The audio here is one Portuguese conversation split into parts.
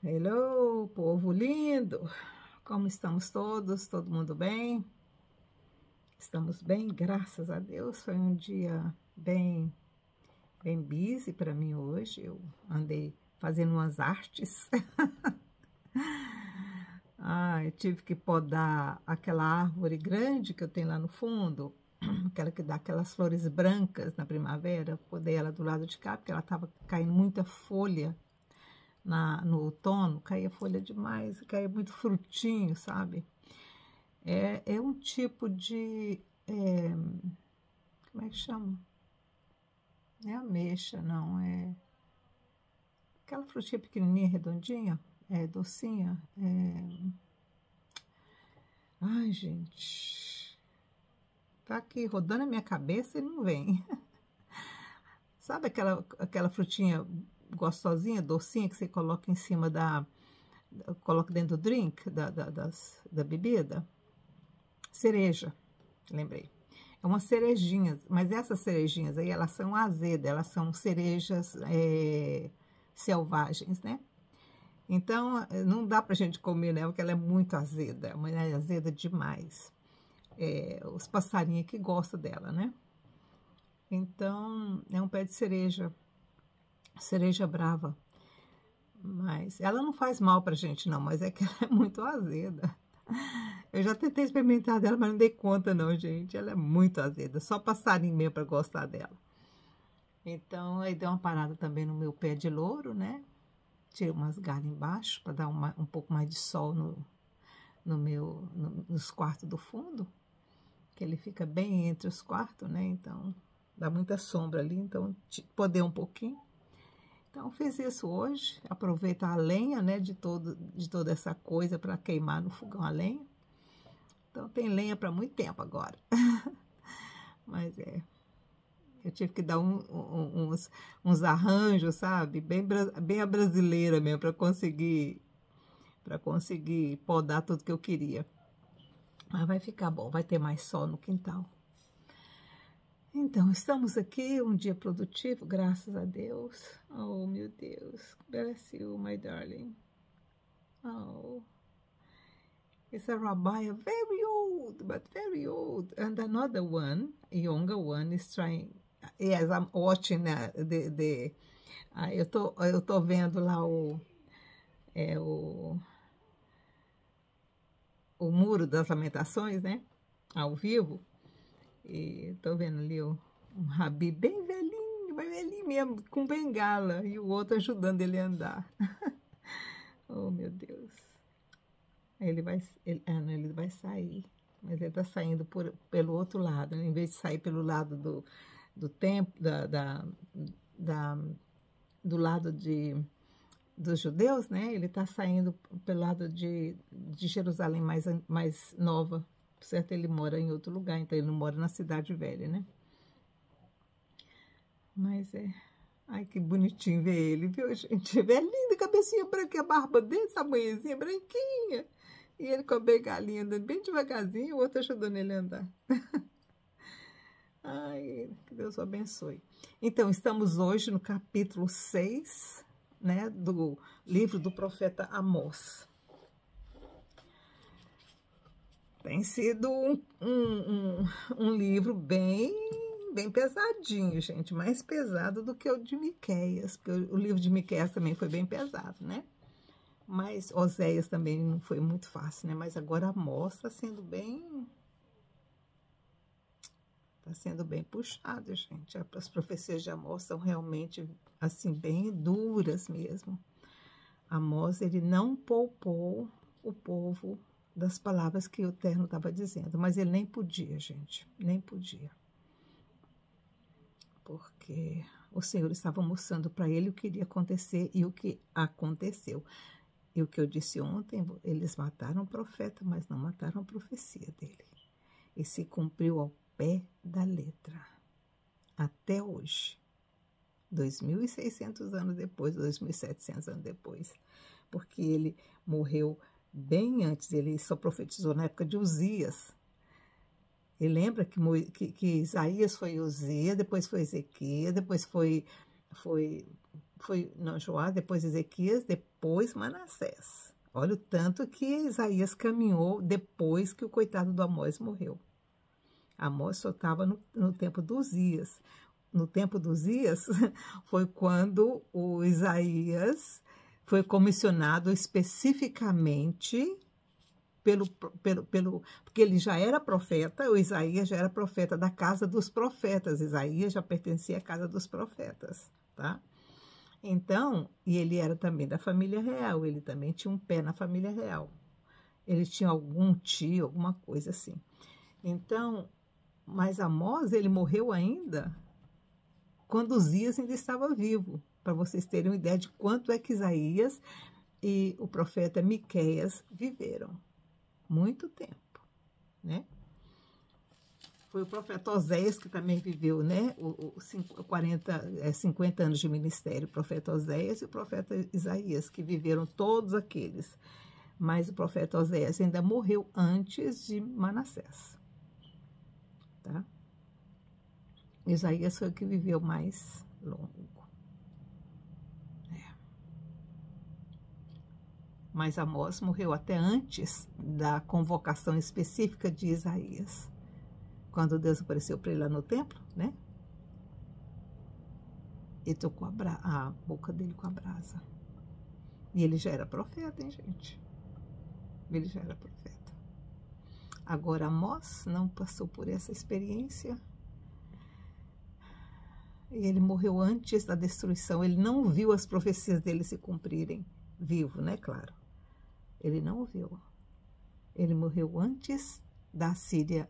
Hello, povo lindo! Como estamos todos? Todo mundo bem? Estamos bem, graças a Deus. Foi um dia bem busy para mim hoje. Eu andei fazendo umas artes. Eu tive que podar aquela árvore grande que eu tenho lá no fundo, aquela que dá aquelas flores brancas na primavera. Podei ela do lado de cá, porque ela estava caindo muita folha. No outono, caía folha demais, caía muito frutinho, sabe? É um tipo de... como é que chama? Não é ameixa, não. É aquela frutinha pequenininha, redondinha, docinha. Ai, gente. Tá aqui rodando a minha cabeça e não vem. Sabe aquela frutinha gostosinha, docinha, que você coloca em cima coloca dentro do drink, da bebida? Cereja, lembrei. É umas cerejinhas, mas essas cerejinhas aí, elas são azedas, elas são cerejas selvagens, né? Então, não dá pra gente comer, né? Porque ela é muito azeda, mas é azeda demais. Os passarinhos que gostam dela, né? Então, é um pé de cereja brava. Mas ela não faz mal pra gente, não, mas é que ela é muito azeda. Eu já tentei experimentar dela, mas não dei conta não, gente. Ela é muito azeda, só passarinho mesmo para gostar dela. Então, aí dei uma parada também no meu pé de louro, né? Tirei umas galhas embaixo para dar um pouco mais de sol nos quartos do fundo, que ele fica bem entre os quartos, né? Então, dá muita sombra ali, então podei um pouquinho. Então, fiz isso hoje, aproveitar a lenha, né, de toda essa coisa para queimar no fogão a lenha. Então, tem lenha para muito tempo agora. Mas eu tive que dar uns arranjos, sabe? Bem a brasileira mesmo, para conseguir podar tudo que eu queria. Mas vai ficar bom, vai ter mais sol no quintal. Então, estamos aqui, um dia produtivo, graças a Deus. Oh, meu Deus. Bless you, my darling. Oh. It's a rabia, very old, but very old. And another one, a younger one, is trying... Yes, I'm watching eu tô vendo lá o Muro das Lamentações, né? Ao vivo. E tô vendo ali um rabi bem velhinho mesmo, com bengala, e o outro ajudando ele a andar. Oh, meu Deus. Ele vai sair, mas ele tá saindo pelo outro lado, né? Em vez de sair pelo lado do templo, do lado dos judeus, né? Ele tá saindo pelo lado de Jerusalém mais nova. Certo, ele mora em outro lugar, então ele não mora na cidade velha, né? Mas ai, que bonitinho ver ele, viu, gente? É lindo, cabecinha branca, a barba dele, essa manhãzinha branquinha. E ele com a bengalinha andando bem devagarzinho, o outro ajudando ele a andar. Ai, que Deus o abençoe. Então, estamos hoje no capítulo 6, né, do livro do profeta Amós. Tem sido um livro bem pesadinho, gente, mais pesado do que o de Miqueias, porque o livro de Miqueias também foi bem pesado, né? Mas Oséias também não foi muito fácil, né? Mas agora Amós está sendo bem puxado, gente. As profecias de Amós são realmente, assim, bem duras mesmo. Amós, ele não poupou o povo das palavras que o Eterno estava dizendo, mas ele nem podia, gente, nem podia. Porque o Senhor estava mostrando para ele o que iria acontecer e o que aconteceu. E o que eu disse ontem, eles mataram o profeta, mas não mataram a profecia dele. E se cumpriu ao pé da letra, até hoje, 2.600 anos depois, 2.700 anos depois, porque ele morreu bem antes, ele só profetizou na época de Uzias. E lembra que Isaías foi Uzias, depois foi Ezequias, depois foi não, Joás, depois Ezequias, depois Manassés. Olha o tanto que Isaías caminhou depois que o coitado do Amós morreu. Amós só estava no tempo dos Uzias. No tempo dos Uzias foi quando o Isaías foi comissionado especificamente porque ele já era profeta, o Isaías já era profeta da casa dos profetas. Isaías já pertencia à casa dos profetas, tá? Então, e ele era também da família real, ele também tinha um pé na família real. Ele tinha algum tio, alguma coisa assim. Então, mas Amós, ele morreu ainda quando Uzias ainda estava vivo, para vocês terem uma ideia de quanto é que Isaías e o profeta Miqueias viveram. Muito tempo, né? Foi o profeta Oséias que também viveu, né? 50 anos de ministério. O profeta Oséias e o profeta Isaías, que viveram todos aqueles. Mas o profeta Oséias ainda morreu antes de Manassés, tá? Isaías foi o que viveu mais longo. Mas Amós morreu até antes da convocação específica de Isaías. Quando Deus apareceu para ele lá no templo, né? Ele tocou a boca dele com a brasa. E ele já era profeta, hein, gente? Ele já era profeta. Agora, Amós não passou por essa experiência. E ele morreu antes da destruição. Ele não viu as profecias dele se cumprirem. Vivo, né? Claro. Ele não viu. Ele morreu antes da Assíria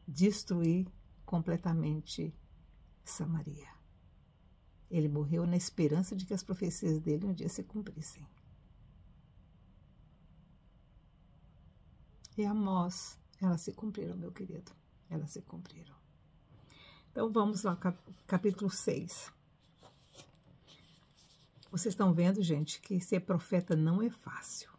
destruir completamente Samaria. Ele morreu na esperança de que as profecias dele um dia se cumprissem. E Amós, elas se cumpriram, meu querido. Elas se cumpriram. Então, vamos lá, capítulo 6. Vocês estão vendo, gente, que ser profeta não é fácil.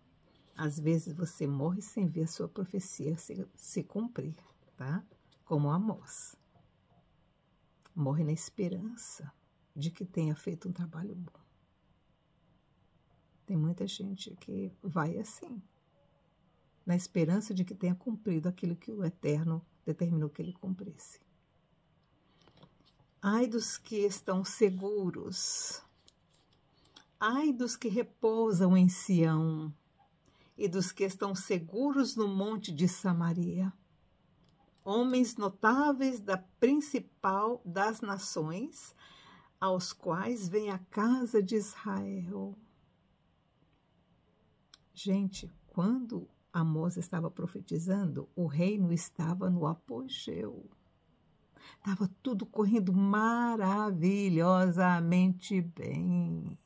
Às vezes você morre sem ver a sua profecia se cumprir, tá? Como Amós. Morre na esperança de que tenha feito um trabalho bom. Tem muita gente que vai assim, na esperança de que tenha cumprido aquilo que o Eterno determinou que ele cumprisse. Ai dos que estão seguros, ai dos que repousam em Sião, e dos que estão seguros no monte de Samaria, homens notáveis da principal das nações, aos quais vem a casa de Israel. Gente, quando Amós estava profetizando, o reino estava no apogeu. Estava tudo correndo maravilhosamente bem.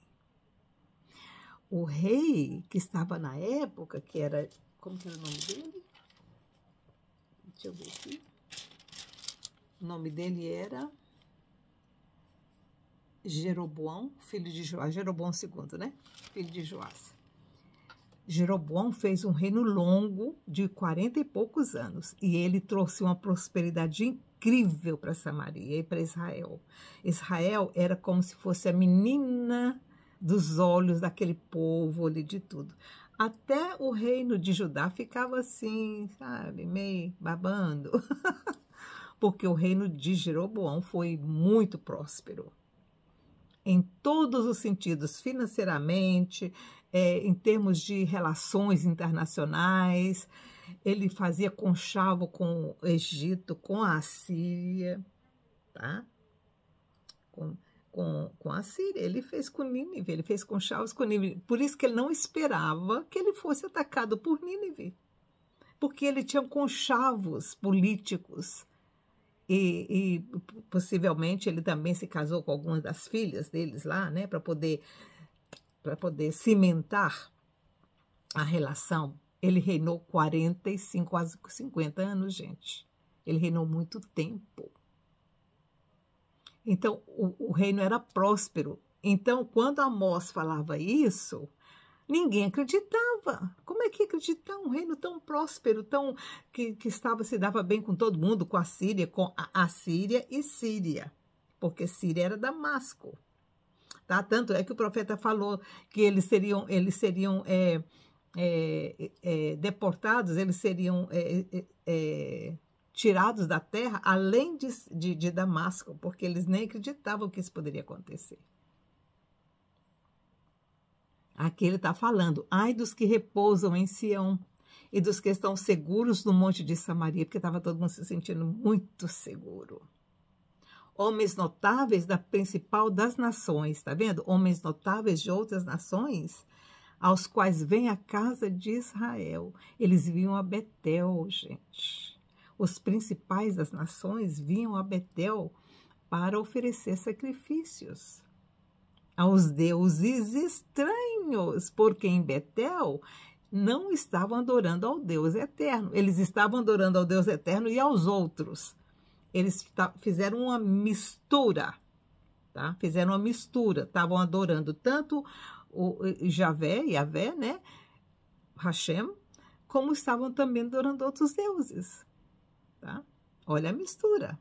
O rei que estava na época, que era... Como que era o nome dele? Deixa eu ver aqui. O nome dele era Jeroboão, filho de Joás. Jeroboão II, né? Filho de Joás. Jeroboão fez um reino longo de 40 e poucos anos. E ele trouxe uma prosperidade incrível para Samaria e para Israel. Israel era como se fosse a menina dos olhos daquele povo ali, de tudo. Até o reino de Judá ficava assim, sabe, meio babando. Porque o reino de Jeroboão foi muito próspero. Em todos os sentidos, financeiramente, em termos de relações internacionais. Ele fazia conchavo com o Egito, com a Assíria, tá? Com a Síria, ele fez com Nínive, ele fez conchavos com Nínive. Por isso que ele não esperava que ele fosse atacado por Nínive, porque ele tinha conchavos políticos e possivelmente ele também se casou com algumas das filhas deles lá, né, para poder cimentar a relação. Ele reinou 45, quase 50 anos, gente. Ele reinou muito tempo. Então, o reino era próspero. Então, quando Amós falava isso, ninguém acreditava. Como é que acreditar um reino tão próspero, que se dava bem com todo mundo, com a Síria, com a Síria e Síria, porque Síria era Damasco. tá? Tanto é que o profeta falou que eles seriam deportados, eles seriam tirados da terra, além de Damasco, porque eles nem acreditavam que isso poderia acontecer. Aqui ele está falando, ai dos que repousam em Sião e dos que estão seguros no monte de Samaria, porque estava todo mundo se sentindo muito seguro. Homens notáveis da principal das nações, está vendo? Homens notáveis de outras nações, aos quais vem a casa de Israel. Eles vinham a Betel, gente. Os principais das nações vinham a Betel para oferecer sacrifícios aos deuses estranhos, porque em Betel não estavam adorando ao Deus eterno. Eles estavam adorando ao Deus eterno e aos outros. Eles fizeram uma mistura, tá? Fizeram uma mistura. Estavam adorando tanto o Yahvé, né? Hashem, como estavam também adorando outros deuses, tá? Olha a mistura.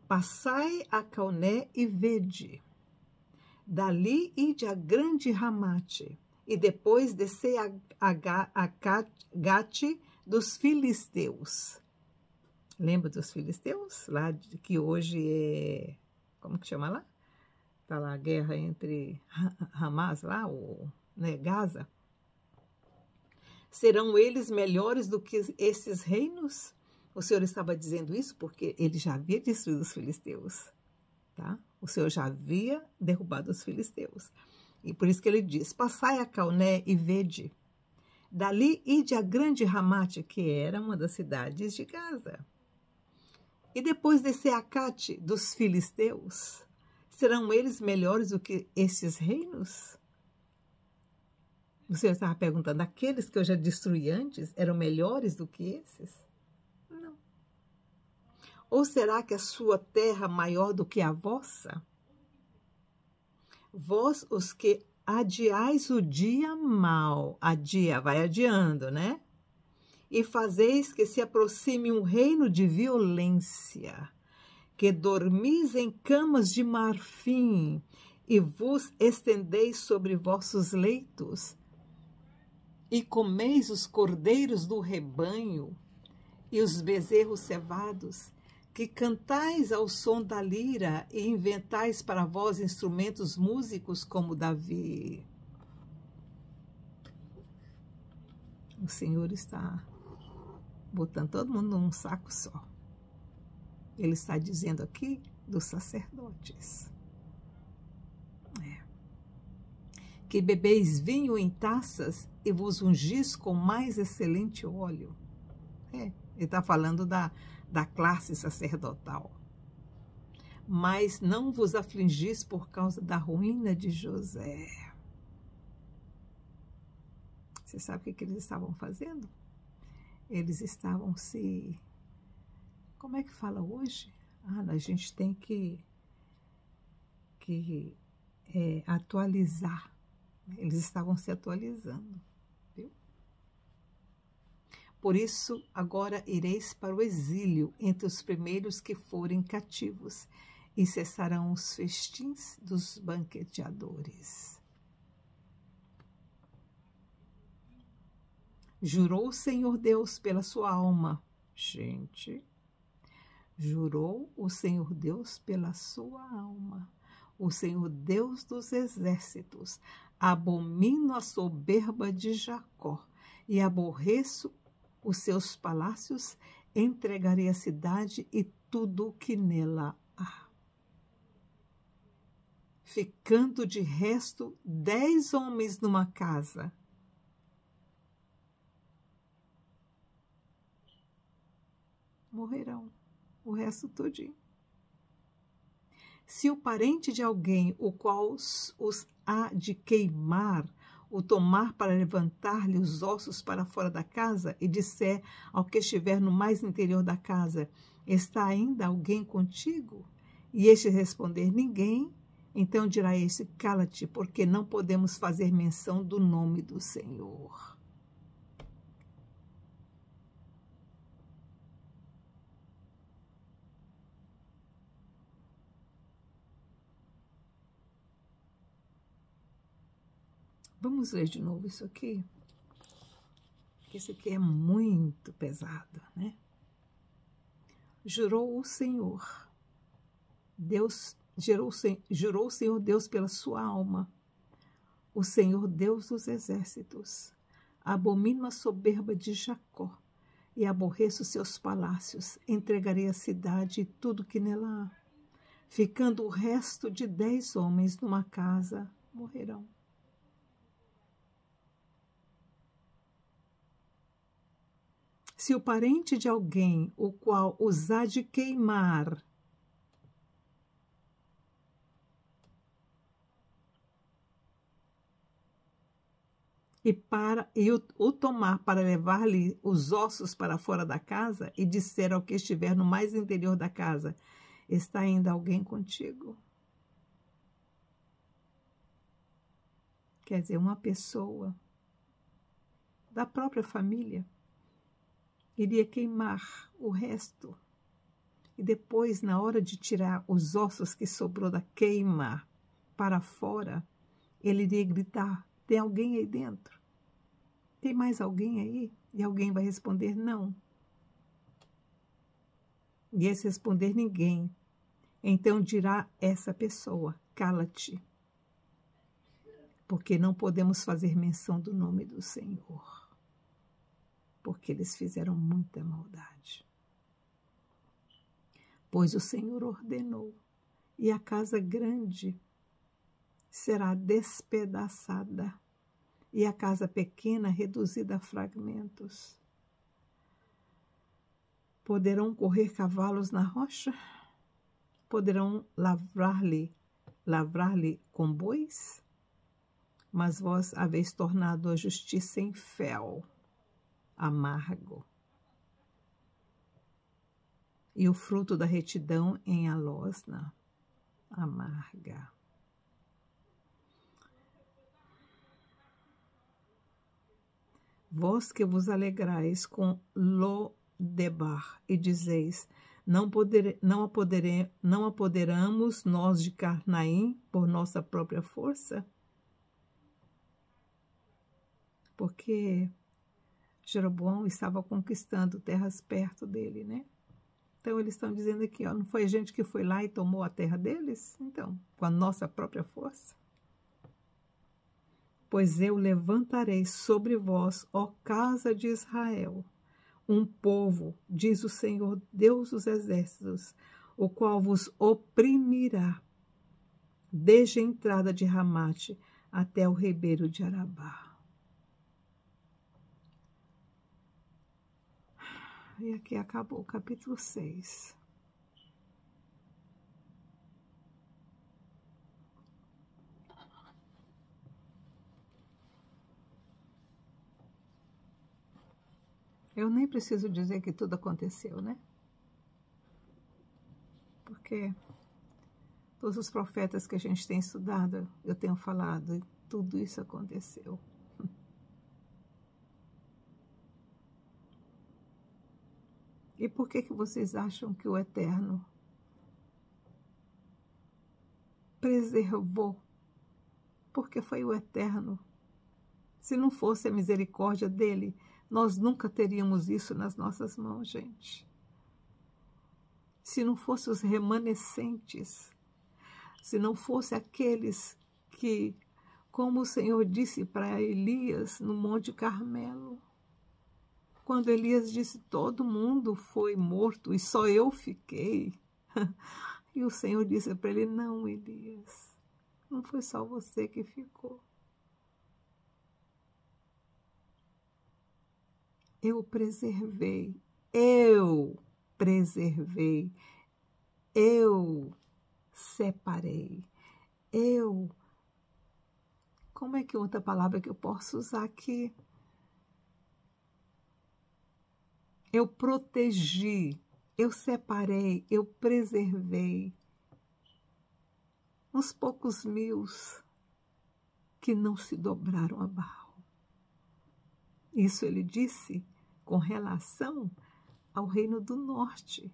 Passai a Cauné e vede. Dali ide a grande Ramate, e depois descei a Gate dos filisteus. Lembra dos filisteus? Lá que hoje é... Como que chama lá? Está lá a guerra entre Hamas, lá, né, Gaza. Serão eles melhores do que esses reinos? O Senhor estava dizendo isso porque ele já havia destruído os filisteus, tá? O Senhor já havia derrubado os filisteus. E por isso que ele diz, passai a Cauné e vede. Dali ide a grande Ramate, que era uma das cidades de Gaza. E depois descer a Cate dos filisteus, serão eles melhores do que esses reinos? O Senhor estava perguntando, aqueles que eu já destruí antes eram melhores do que esses? Não. Ou será que a sua terra maior do que a vossa? Vós, os que adiais o dia mau, adia, vai adiando, né? E fazeis que se aproxime um reino de violência, que dormis em camas de marfim e vos estendeis sobre vossos leitos, e comeis os cordeiros do rebanho e os bezerros cevados, que cantais ao som da lira e inventais para vós instrumentos músicos como Davi. O Senhor está botando todo mundo num saco só. Ele está dizendo aqui dos sacerdotes. Que bebeis vinho em taças e vos ungis com mais excelente óleo. Ele está falando da classe sacerdotal. Mas não vos afligis por causa da ruína de José. Você sabe o que eles estavam fazendo? Eles estavam se... Como é que fala hoje? A gente tem que atualizar. Eles estavam se atualizando. Viu? Por isso, agora ireis para o exílio entre os primeiros que forem cativos, e cessarão os festins dos banqueteadores. Jurou o Senhor Deus pela sua alma. Gente, jurou o Senhor Deus pela sua alma. O Senhor Deus dos exércitos. Abomino a soberba de Jacó e aborreço os seus palácios, entregarei a cidade e tudo o que nela há. Ficando de resto 10 homens numa casa, morrerão o resto todinho. Se o parente de alguém, o qual os há de queimar, o tomar para levantar-lhe os ossos para fora da casa, e disser ao que estiver no mais interior da casa, está ainda alguém contigo? E este responder, ninguém, então dirá este, cala-te, porque não podemos fazer menção do nome do Senhor. Vamos ler de novo isso aqui. Esse aqui é muito pesado, né? Jurou o Senhor, jurou o Senhor Deus pela sua alma, o Senhor Deus dos exércitos. Abomino a soberba de Jacó e aborreço seus palácios. Entregarei a cidade e tudo que nela há. Ficando o resto de 10 homens numa casa, morrerão. Se o parente de alguém, o qual os há de queimar, e o tomar para levar-lhe os ossos para fora da casa, e disser ao que estiver no mais interior da casa, está ainda alguém contigo? Quer dizer, uma pessoa da própria família iria queimar o resto. E depois, na hora de tirar os ossos que sobrou da queima para fora, ele iria gritar: tem alguém aí dentro? Tem mais alguém aí? E alguém vai responder: não. E esse responder: ninguém. Então dirá essa pessoa: cala-te, porque não podemos fazer menção do nome do Senhor, porque eles fizeram muita maldade. Pois o Senhor ordenou, e a casa grande será despedaçada, e a casa pequena reduzida a fragmentos. Poderão correr cavalos na rocha? Poderão lavrar-lhe com bois? Mas vós haveis tornado a justiça em fel, amargo, e o fruto da retidão em alosna, amarga. Vós que vos alegrais com Lodebar e dizeis: não apoderamos nós de Carnaim por nossa própria força? Porque Jeroboão estava conquistando terras perto dele, né? Então eles estão dizendo aqui, ó, não foi a gente que foi lá e tomou a terra deles? Então, com a nossa própria força? Pois eu levantarei sobre vós, ó casa de Israel, um povo, diz o Senhor Deus dos exércitos, o qual vos oprimirá, desde a entrada de Ramate até o ribeiro de Arabá. E aqui acabou o capítulo 6. Eu nem preciso dizer que tudo aconteceu, né? Porque todos os profetas que a gente tem estudado, eu tenho falado, e tudo isso aconteceu. E por que vocês acham que o Eterno preservou? Porque foi o Eterno. Se não fosse a misericórdia dele, nós nunca teríamos isso nas nossas mãos, gente. Se não fossem os remanescentes, se não fosse aqueles que, como o Senhor disse para Elias no Monte Carmelo, quando Elias disse: todo mundo foi morto e só eu fiquei. E o Senhor disse para ele: não, Elias, não foi só você que ficou. Eu preservei, eu separei, como é que outra palavra que eu posso usar aqui? Eu protegi, eu separei, eu preservei uns poucos mil que não se dobraram a Baal. Isso ele disse com relação ao reino do norte,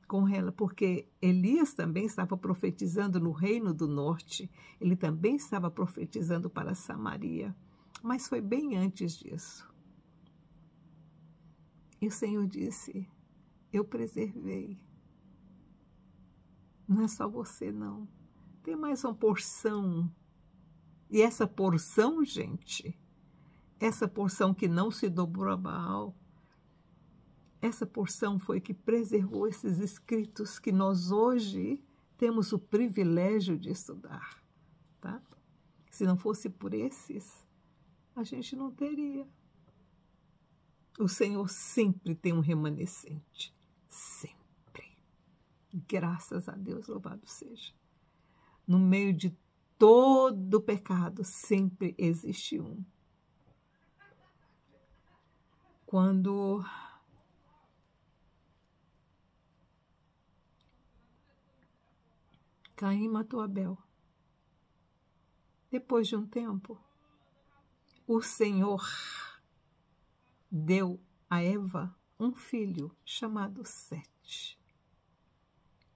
com ela, porque Elias também estava profetizando no reino do norte, ele também estava profetizando para Samaria, mas foi bem antes disso. E o Senhor disse, eu preservei. Não é só você, não. Tem mais uma porção. E essa porção, gente, essa porção que não se dobrou a Baal, essa porção foi que preservou esses escritos que nós hoje temos o privilégio de estudar, tá? Se não fosse por esses, a gente não teria. O Senhor sempre tem um remanescente, sempre. Graças a Deus, louvado seja. No meio de todo pecado, sempre existe um. Quando Caim matou Abel, depois de um tempo, o Senhor deu a Eva um filho chamado Sete.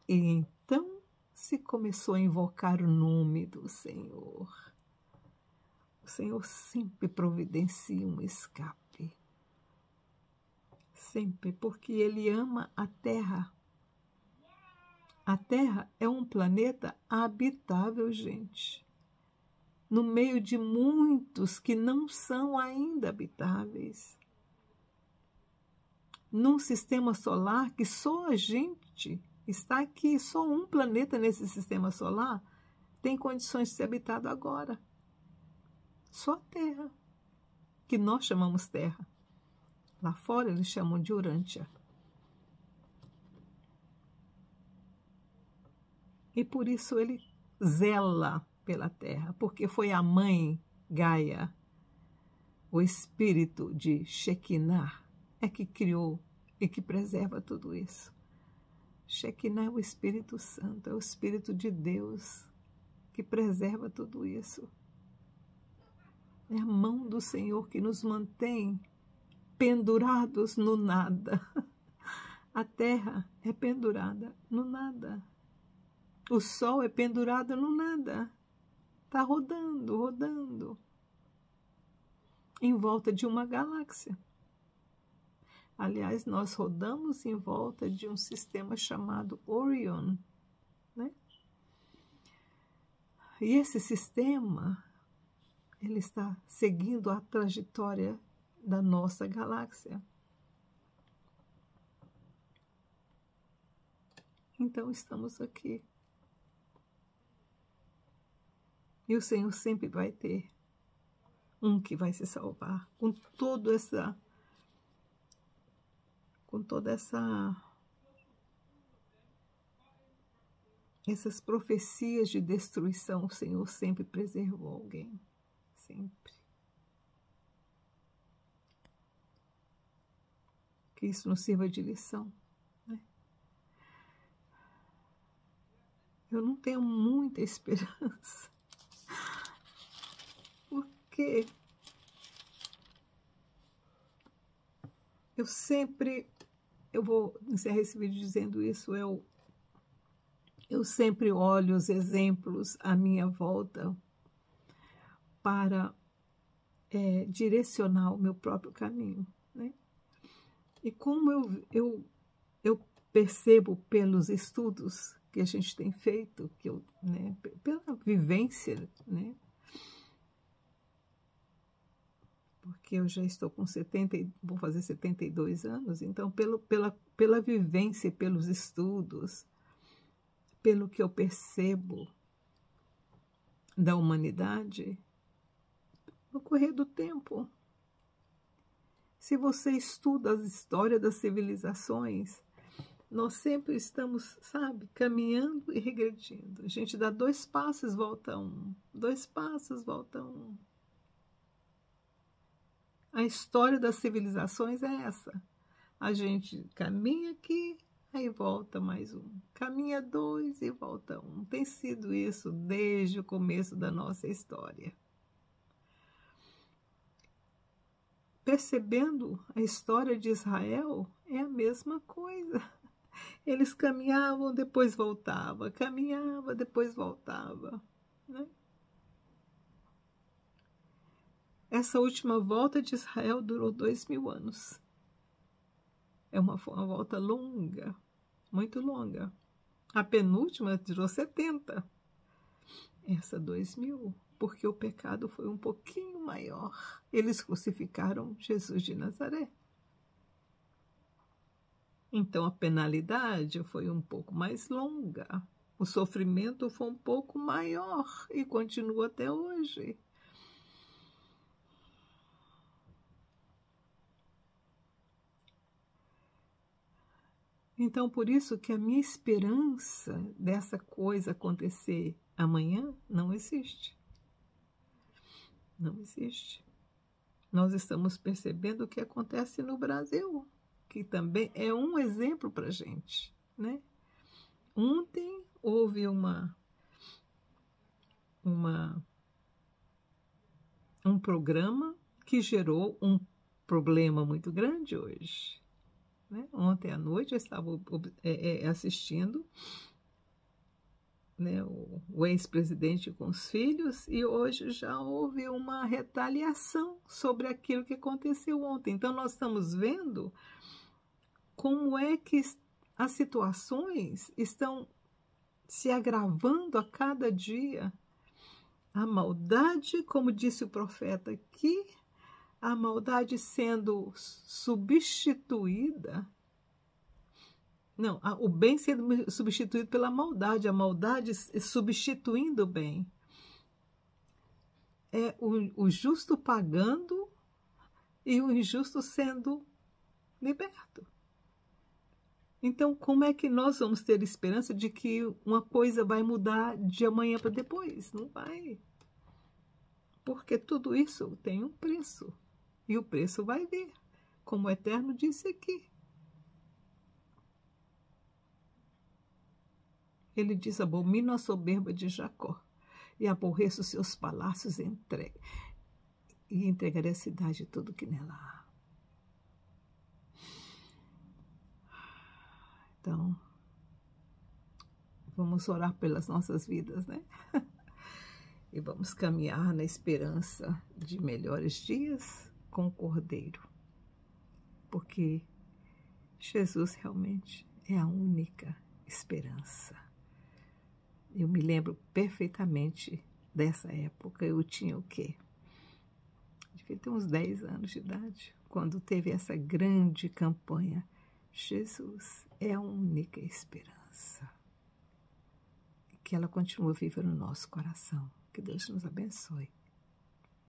E então se começou a invocar o nome do Senhor. O Senhor sempre providencia um escape. Sempre, porque Ele ama a Terra. A Terra é um planeta habitável, gente. No meio de muitos que não são ainda habitáveis. Num sistema solar que só a gente está aqui, só um planeta nesse sistema solar tem condições de ser habitado agora. Só a Terra, que nós chamamos Terra. Lá fora eles chamam de Urântia. E por isso ele zela pela Terra, porque foi a mãe Gaia, o espírito de Shekinah, é que criou e que preserva tudo isso. Shekinah é o Espírito Santo, é o Espírito de Deus que preserva tudo isso. É a mão do Senhor que nos mantém pendurados no nada. A terra é pendurada no nada. O sol é pendurado no nada. Está rodando, rodando. Em volta de uma galáxia. Aliás, nós rodamos em volta de um sistema chamado Orion, né? E esse sistema, ele está seguindo a trajetória da nossa galáxia. Então, estamos aqui. E o Senhor sempre vai ter um que vai se salvar, com toda essas profecias de destruição, o Senhor sempre preservou alguém, sempre. Que isso nos sirva de lição, né? Eu não tenho muita esperança, porque eu vou encerrar esse vídeo dizendo isso, eu sempre olho os exemplos à minha volta para direcionar o meu próprio caminho, né? E como eu percebo pelos estudos que a gente tem feito, né, pela vivência, né? Porque eu já estou com vou fazer 72 anos, então pela vivência e pelos estudos, pelo que eu percebo da humanidade, no correr do tempo, se você estuda a história das civilizações, nós sempre estamos, sabe, caminhando e regredindo. A gente dá 2 passos, volta 1, 2 passos, volta 1. A história das civilizações é essa. A gente caminha aqui, aí volta mais 1. Caminha 2 e volta 1. Tem sido isso desde o começo da nossa história. Percebendo a história de Israel, é a mesma coisa. Eles caminhavam, depois voltava, caminhava, depois voltava, né? Essa última volta de Israel durou 2000 anos. É uma volta longa, muito longa. A penúltima durou 70. Essa 2000, porque o pecado foi um pouquinho maior. Eles crucificaram Jesus de Nazaré. Então a penalidade foi um pouco mais longa. O sofrimento foi um pouco maior e continua até hoje. Então, por isso que a minha esperança dessa coisa acontecer amanhã não existe. Não existe. Nós estamos percebendo o que acontece no Brasil, que também é um exemplo para a gente, né? Ontem houve um programa que gerou um problema muito grande hoje. Né? Ontem à noite eu estava assistindo, né, o ex-presidente com os filhos, e hoje já houve uma retaliação sobre aquilo que aconteceu ontem. Então nós estamos vendo como é que as situações estão se agravando a cada dia. A maldade, como disse o profeta aqui, a maldade sendo substituída. Não, o bem sendo substituído pela maldade, a maldade substituindo o bem. É o justo pagando e o injusto sendo liberto. Então, como é que nós vamos ter esperança de que uma coisa vai mudar de amanhã para depois? Não vai. Porque tudo isso tem um preço. E o preço vai vir, como o Eterno disse aqui. Ele diz: abomino a soberba de Jacó e aborreço os seus palácios e entregarei a cidade e tudo que nela há. Então, vamos orar pelas nossas vidas, né? E vamos caminhar na esperança de melhores dias com o Cordeiro. Porque Jesus realmente é a única esperança. Eu me lembro perfeitamente dessa época. Eu tinha o quê? Devia ter uns 10 anos de idade, quando teve essa grande campanha. Jesus é a única esperança. Que ela continua viva no nosso coração. Que Deus nos abençoe.